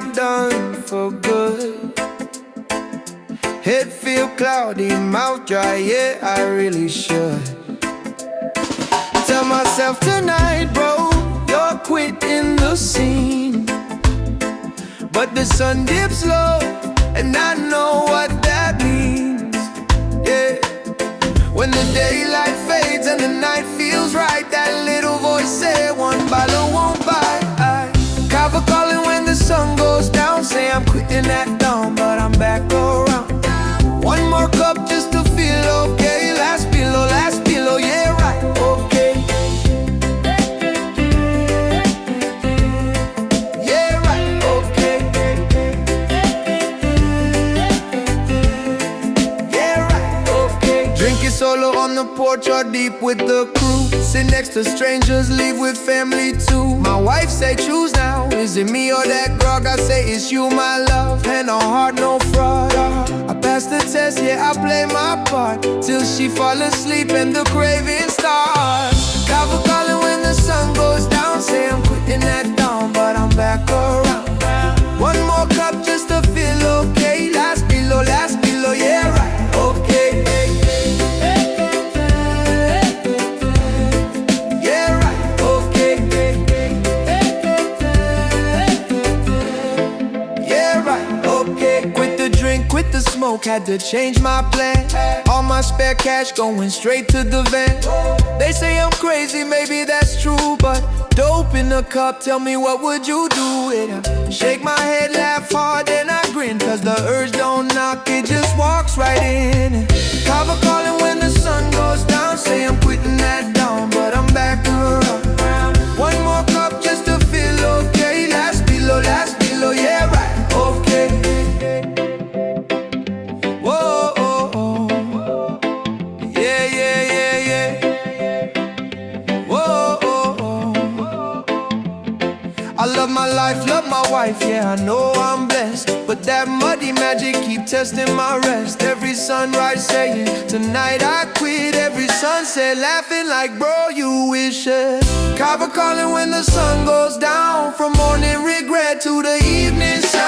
I'm done for good. Head feel cloudy, mouth dry, yeah, I really should tell myself tonight, bro, you're quitting the scene. But the sun dips low, and I know what that means, yeah. When the daylight fades and the night feels right, that little voice say one bottle won't buy. Kava Callin when the sun goes down, say I'm quitting at dawn, but I'm back around. One more cup just to feel okay. Last bilo, yeah, right, okay. Yeah, right, okay. Yeah, right, okay. Drinking solo on the porch or deep with the crew. Sit next to strangers, leave with family too. My wife say choose now, is it me or that grog? I say it's you, my love, and no heart, no fraud. I pass the test, yeah, I play my part, till she fall asleep and the craving starts. Kava Callin when the sun goes down, say I'm quitting at dawn, but I'm back around. One more cup just to feel okay. Last bilo, yeah, right, okay. Quit the smoke, had to change my plan. All my spare cash going straight to the van. They say I'm crazy, maybe that's true, but dope in the cup, tell me what would you do with it? Shake my head, laugh hard, then I grin, cause the urge don't knock, it just walks right in. Kava Callin when the sun goes down, say I'm quitting at dawn, but I'm back around. One more cup just to feel okay. Last bilo, yeah, right, okay. I love my life, love my wife, yeah, I know I'm blessed. But that muddy magic keep testing my rest. Every sunrise saying, tonight I quit. Every sunset laughing like, bro, you wish it. Kava Callin when the sun goes down, from morning regret to the evening sun.